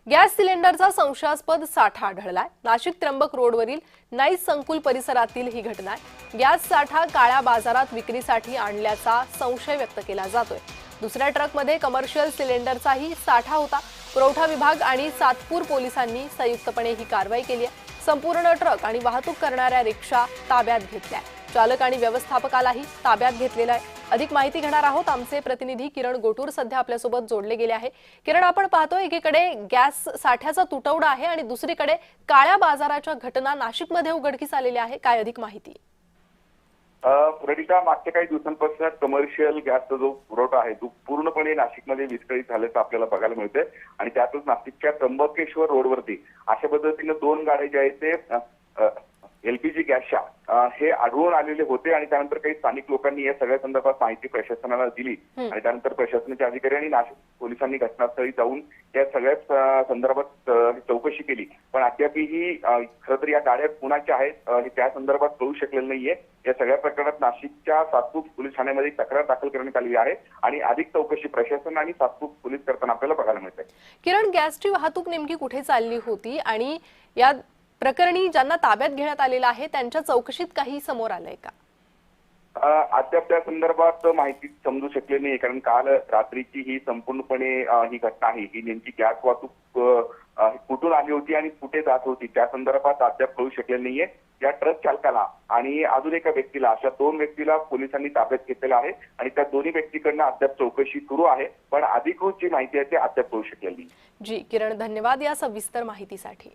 Gas सिलेंडरचा संशयास्पद साठा आढळलाय। नाशिक त्र्यंबक रोडवरील नाईस संकुल परिसरातील ही घटना आहे। गॅस साठा काळ्या बाजारात विक्रीसाठी आणल्याचा संशय व्यक्त केला जातोय। दुसऱ्या ट्रकमध्ये कमर्शियल सिलेंडरचाही साठा होता। पुरवठा विभाग आणि सातपूर पोलिसांनी संयुक्तपणे ही कारवाई केली आहे। संपूर्ण ट्रक आणि वाहतूक करणाऱ्या रिक्षा ताब्यात घेतल्या। चालक आणि व्यवस्थापकालाही ताब्यात घेतलेलं आहे। अधिक माहिती घेणार आहोत आमचे प्रतिनिधी किरण गोटूर सध्या आपल्यासोबत जोडले गेले आहे। किरण, आपण पाहतोय एकीकडे गॅस साठ्याचा तुटवडा आहे आणि दुसरीकडे काळ्या बाजाराच्या घटना नाशिकमध्ये उघडकीस आलेल्या आहे। काय अधिक माहिती? प्रणिता, मागच्या काही दिवसांपासून कमर्शियल गॅसचा जो पुरवठा आहे तो पूर्णपणे नाशिकमध्ये विस्कळीत झाल्याचं आपल्याला बघायला मिळतंय आणि त्यातच नाशिकच्या त्र्यंबकेश्वर रोडवरती अशा पद्धतीने दोन गाड्या जे आहेत ते एलपीजी गॅसच्या हे आढळून आलेले होते आणि त्यानंतर काही स्थानिक लोकांनी या सगळ्या संदर्भात माहिती प्रशासनाला दिली आणि त्यानंतर प्रशासनाचे अधिकारी आणि नाशिक पोलिसांनी घटनास्थळी जाऊन या सगळ्या संदर्भात चौकशी केली, पण अद्यापही खरं तर या गाड्या कुणाच्या आहेत हे त्या संदर्भात कळू शकलेलं नाहीये। या सगळ्या प्रकरणात नाशिकच्या सातपूर पोलीस ठाण्यामध्ये तक्रार दाखल करण्यात आली आहे आणि अधिक चौकशी प्रशासन आणि सातपूर पोलीस करताना आपल्याला बघायला मिळते। किरण, गॅसची वाहतूक नेमकी कुठे चालली होती आणि या प्रकरणी ज्यांना ताब्यात घेण्यात आलेलं आहे त्यांच्या चौकशीत काही समोर आलंय का? अद्याप त्या संदर्भात माहिती समजू शकली नाही, कारण काल रात्रीची ही संपूर्णपणे ही घटना आहे ही नेमकी गॅस वाहतूक कुठून आली होती आणि कुठे जात होती त्या संदर्भात अद्याप कळू शकले नाहीये। या ट्रक चालकाला आणि अजून एका व्यक्तीला, अशा दोन व्यक्तीला पोलिसांनी ताब्यात घेतलेलं आहे आणि त्या दोन्ही व्यक्तीकडनं अद्याप चौकशी सुरू आहे, पण अधिकृत जी माहिती आहे ती अद्याप कळू शकलेली नाही। जी किरण, धन्यवाद या सविस्तर माहितीसाठी।